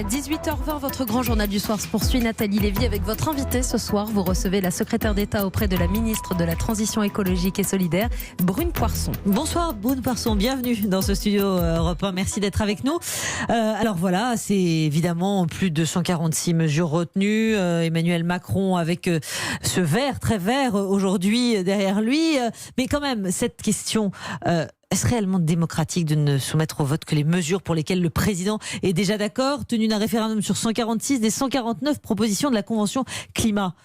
18h20, votre grand journal du soir se poursuit. Nathalie Lévy avec votre invité ce soir. Vous recevez la secrétaire d'État auprès de la ministre de la Transition écologique et solidaire, Brune Poirson. Bonsoir Brune Poirson, bienvenue dans ce studio Europe 1. Merci d'être avec nous. Alors voilà, c'est évidemment plus de 146 mesures retenues. Emmanuel Macron avec ce vert, très vert aujourd'hui derrière lui. Mais quand même, cette question... Est-ce réellement démocratique de ne soumettre au vote que les mesures pour lesquelles le président est déjà d'accord, tenu d'un référendum sur 146 des 149 propositions de la Convention climat ?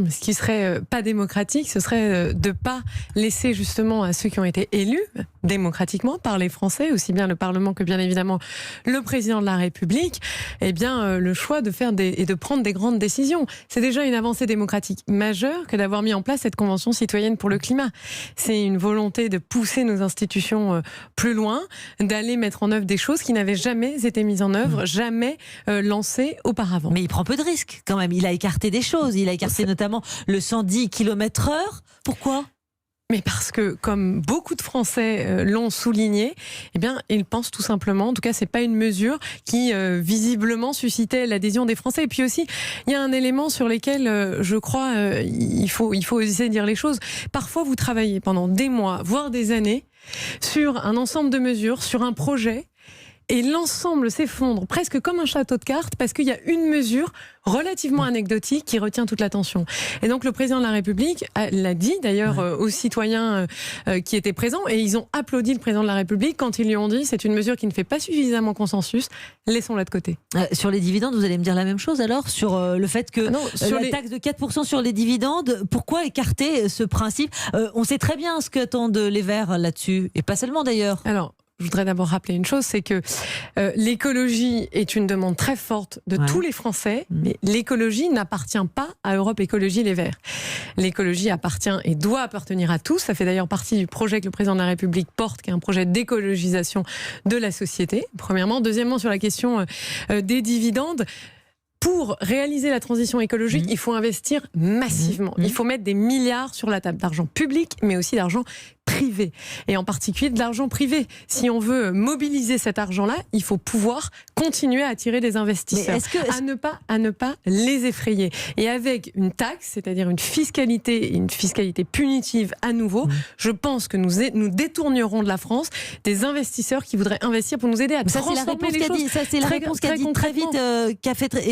Ce qui serait pas démocratique, ce serait de pas laisser justement à ceux qui ont été élus démocratiquement par les Français, aussi bien le Parlement que bien évidemment le président de la République, le choix de faire et de prendre des grandes décisions. C'est déjà une avancée démocratique majeure que d'avoir mis en place cette Convention citoyenne pour le climat. C'est une volonté de pousser nos institutions plus loin, d'aller mettre en œuvre des choses qui n'avaient jamais été mises en œuvre, jamais lancées auparavant. Mais il prend peu de risques quand même. Il a écarté des choses. Il a écarté notamment le 110 km/h. Pourquoi ? Mais parce que, comme beaucoup de Français l'ont souligné, ils pensent tout simplement, en tout cas, c'est pas une mesure qui visiblement suscitait l'adhésion des Français. Et puis aussi, il y a un élément sur lequel je crois il faut essayer de dire les choses. Parfois, vous travaillez pendant des mois, voire des années, sur un ensemble de mesures, sur un projet. Et l'ensemble s'effondre presque comme un château de cartes parce qu'il y a une mesure relativement anecdotique qui retient toute l'attention. Et donc le président de la République l'a dit d'ailleurs aux citoyens qui étaient présents, et ils ont applaudi le président de la République quand ils lui ont dit c'est une mesure qui ne fait pas suffisamment consensus, laissons-la de côté. Sur les dividendes, vous allez me dire la même chose alors ? Sur le fait que taxe de 4% sur les dividendes, pourquoi écarter ce principe ? On sait très bien ce qu'attendent les Verts là-dessus, et pas seulement d'ailleurs. Alors, je voudrais d'abord rappeler une chose, c'est que l'écologie est une demande très forte de tous les Français, mais l'écologie n'appartient pas à Europe Écologie Les Verts. L'écologie appartient et doit appartenir à tous. Ça fait d'ailleurs partie du projet que le président de la République porte, qui est un projet d'écologisation de la société, premièrement. Deuxièmement, sur la question des dividendes, pour réaliser la transition écologique, il faut investir massivement. Il faut mettre des milliards sur la table d'argent public, mais aussi d'argent privé, et en particulier de l'argent privé. Si on veut mobiliser cet argent-là, il faut pouvoir continuer à attirer des investisseurs, à ne pas les effrayer. Et avec une taxe, c'est-à-dire une fiscalité punitive à nouveau, je pense que nous détournerons de la France des investisseurs qui voudraient investir pour nous aider à transformer les choses. Ça, c'est la réponse qu'a dit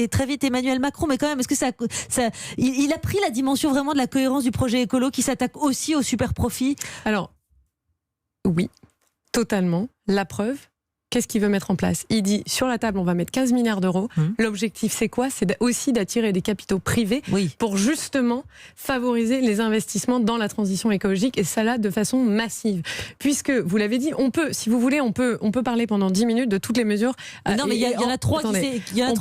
très vite Emmanuel Macron. Mais quand même, est-ce que il a pris la dimension vraiment de la cohérence du projet écolo qui s'attaque aussi aux super profits ? Alors, oui, totalement. La preuve, qu'est-ce qu'il veut mettre en place ? Il dit, sur la table, on va mettre 15 milliards d'euros. L'objectif, c'est quoi ? C'est aussi d'attirer des capitaux privés pour justement favoriser les investissements dans la transition écologique, et ça là, de façon massive. Puisque, vous l'avez dit, on peut, si vous voulez, on peut parler pendant 10 minutes de toutes les mesures. Non, mais il y en a trois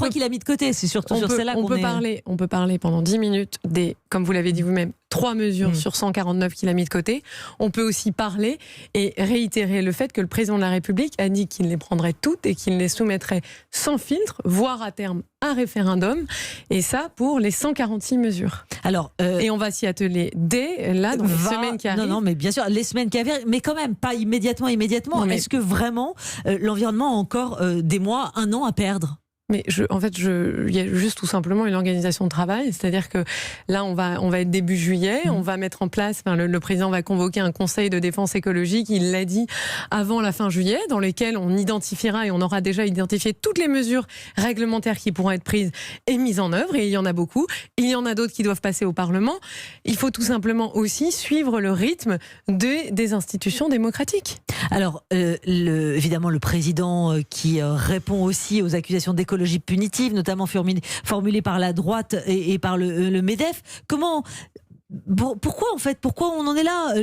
qu'il a mis de côté. C'est surtout sur celle-là qu'on est... On peut parler pendant 10 minutes des, comme vous l'avez dit vous-même, 3 mesures sur 149 qu'il a mis de côté. On peut aussi parler et réitérer le fait que le président de la République a dit qu'il les prendrait toutes et qu'il les soumettrait sans filtre, voire à terme un référendum, et ça pour les 146 mesures. Alors, et on va s'y atteler dès là, dans les semaines qui arrivent. Non, mais bien sûr, les semaines qui arrivent, mais quand même, pas immédiatement. Non, Est-ce que vraiment l'environnement a encore des mois, un an à perdre ? Mais il y a juste tout simplement une organisation de travail, c'est-à-dire que là on va être début juillet, on va mettre en place, le président va convoquer un conseil de défense écologique, il l'a dit, avant la fin juillet, dans lequel on identifiera, et on aura déjà identifié toutes les mesures réglementaires qui pourront être prises et mises en œuvre, et il y en a beaucoup. Il y en a d'autres qui doivent passer au Parlement. Il faut tout simplement aussi suivre le rythme des institutions démocratiques. Alors, évidemment, le président qui répond aussi aux accusations d'écologie punitive, notamment formulées par la droite et par le MEDEF. Pourquoi on en est là ?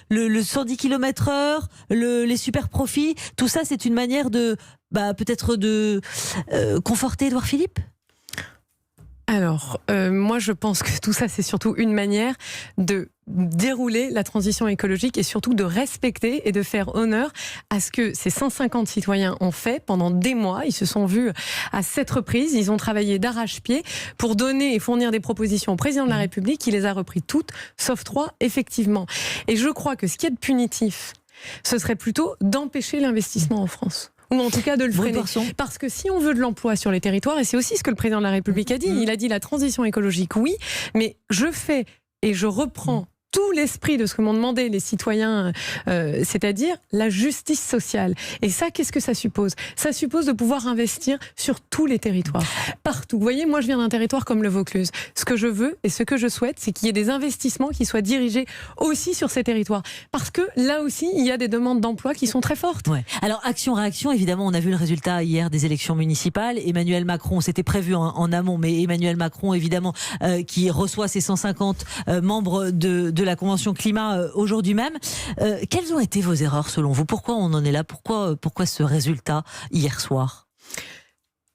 Le 110 km/h, les super profits, tout ça, c'est une manière peut-être de conforter Édouard Philippe ? Alors, moi je pense que tout ça c'est surtout une manière de dérouler la transition écologique et surtout de respecter et de faire honneur à ce que ces 150 citoyens ont fait pendant des mois. Ils se sont vus à 7 reprises, ils ont travaillé d'arrache-pied pour donner et fournir des propositions au président de la République qui les a repris toutes, sauf 3 effectivement. Et je crois que ce qui est de punitif, ce serait plutôt d'empêcher l'investissement en France. ou en tout cas de le freiner. Poisson. Parce que si on veut de l'emploi sur les territoires, et c'est aussi ce que le président de la République a dit, il a dit la transition écologique, oui, mais je fais et je reprends tout l'esprit de ce que m'ont demandé les citoyens, c'est-à-dire la justice sociale. Et ça, qu'est-ce que ça suppose ? Ça suppose de pouvoir investir sur tous les territoires, partout. Vous voyez, moi je viens d'un territoire comme le Vaucluse. Ce que je veux et ce que je souhaite, c'est qu'il y ait des investissements qui soient dirigés aussi sur ces territoires. Parce que là aussi, il y a des demandes d'emploi qui sont très fortes. Ouais. Alors, action-réaction, évidemment, on a vu le résultat hier des élections municipales. Emmanuel Macron, c'était prévu en amont, mais Emmanuel Macron, évidemment, qui reçoit ses 150 membres de la Convention climat aujourd'hui même. Quelles ont été vos erreurs selon vous ? Pourquoi on en est là ? Pourquoi ce résultat hier soir ?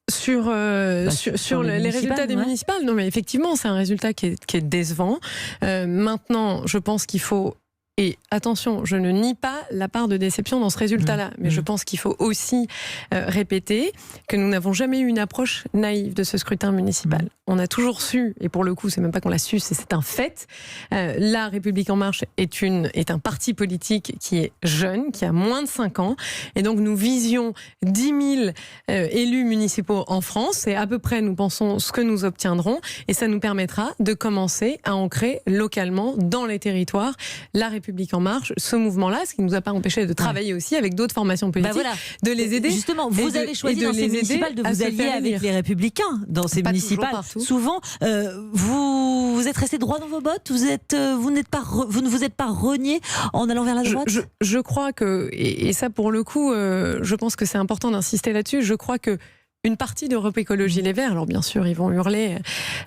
Sur les résultats des municipales, non mais effectivement c'est un résultat qui est décevant. Maintenant, je pense qu'il faut, et attention, je ne nie pas la part de déception dans ce résultat-là, mais je pense qu'il faut aussi répéter que nous n'avons jamais eu une approche naïve de ce scrutin municipal. On a toujours su, et pour le coup, c'est même pas qu'on l'a su, c'est un fait. La République En Marche est un parti politique qui est jeune, qui a moins de 5 ans, et donc nous visions 10 000 élus municipaux en France, et à peu près, nous pensons ce que nous obtiendrons, et ça nous permettra de commencer à ancrer localement dans les territoires la République En Marche, ce mouvement-là, ce qui ne nous a pas empêché de travailler aussi avec d'autres formations politiques, de les aider. Justement, vous avez choisi dans ces municipales de vous allier avec les Républicains dans ces municipales. Souvent, vous êtes resté droit dans vos bottes. Vous ne vous êtes pas renié en allant vers la droite. Je crois que, et ça pour le coup, je pense que c'est important d'insister là-dessus. Je crois que une partie d'Europe Écologie Les Verts, alors bien sûr ils vont hurler,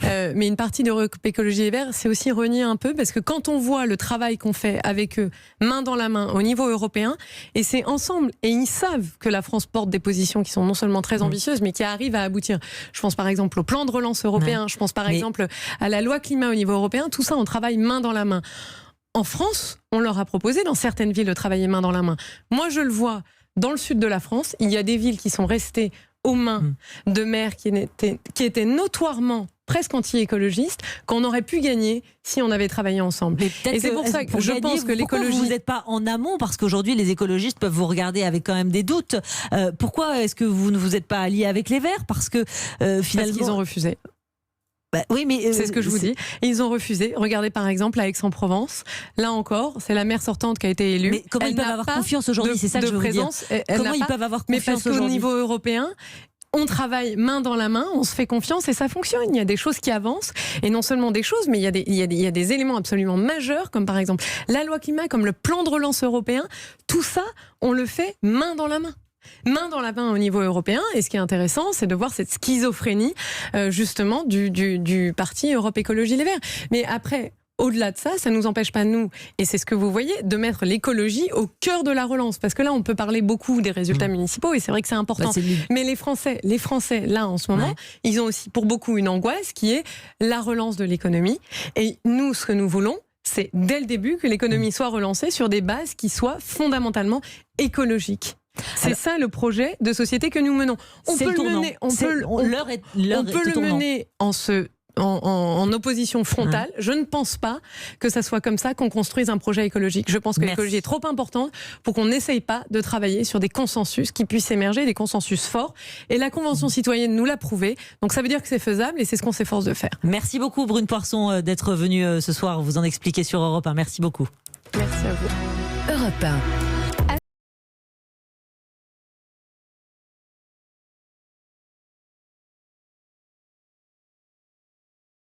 mais une partie d'Europe Écologie Les Verts, c'est aussi renier un peu, parce que quand on voit le travail qu'on fait avec eux, main dans la main, au niveau européen, et c'est ensemble, et ils savent que la France porte des positions qui sont non seulement très ambitieuses, mais qui arrivent à aboutir. Je pense par exemple au plan de relance européen, je pense par exemple à la loi climat au niveau européen, tout ça on travaille main dans la main. En France, on leur a proposé dans certaines villes de travailler main dans la main. Moi je le vois dans le sud de la France, il y a des villes qui sont restées aux mains de maires qui étaient notoirement presque anti-écologistes, qu'on aurait pu gagner si on avait travaillé ensemble. Et c'est pour ça que je pense que l'écologie... Vous n'êtes pas en amont, parce qu'aujourd'hui les écologistes peuvent vous regarder avec quand même des doutes. Pourquoi est-ce que vous ne vous êtes pas allié avec les Verts ? Parce que finalement... Parce qu'ils ont refusé. Oui, mais c'est ce que je vous dis. Ils ont refusé. Regardez par exemple à Aix-en-Provence. Là encore, c'est la maire sortante qui a été élue. Mais comment ils peuvent avoir confiance aujourd'hui ? C'est ça que je veux dire. Comment ils peuvent avoir confiance aujourd'hui ? Mais parce qu'au niveau européen, on travaille main dans la main, on se fait confiance et ça fonctionne. Il y a des choses qui avancent, et non seulement des choses, mais il y a des éléments absolument majeurs, comme par exemple la loi climat, comme le plan de relance européen. Tout ça, on le fait main dans la main. Main dans la main au niveau européen, et ce qui est intéressant, c'est de voir cette schizophrénie justement du parti Europe Écologie Les Verts. Mais après, au-delà de ça, ça ne nous empêche pas, nous, et c'est ce que vous voyez, de mettre l'écologie au cœur de la relance. Parce que là, on peut parler beaucoup des résultats municipaux, et c'est vrai que c'est important. Mais les Français, là, en ce moment, ils ont aussi pour beaucoup une angoisse qui est la relance de l'économie. Et nous, ce que nous voulons, c'est dès le début que l'économie soit relancée sur des bases qui soient fondamentalement écologiques. C'est ça le projet de société que nous menons. On peut le mener en opposition frontale. Je ne pense pas que ça soit comme ça qu'on construise un projet écologique. Je pense que l'écologie est trop importante pour qu'on n'essaye pas de travailler sur des consensus qui puissent émerger, des consensus forts. Et la Convention citoyenne nous l'a prouvé. Donc ça veut dire que c'est faisable, et c'est ce qu'on s'efforce de faire. Merci beaucoup Brune Poirson d'être venue ce soir vous en expliquer sur Europe 1. Merci beaucoup. Merci à vous. Europe 1.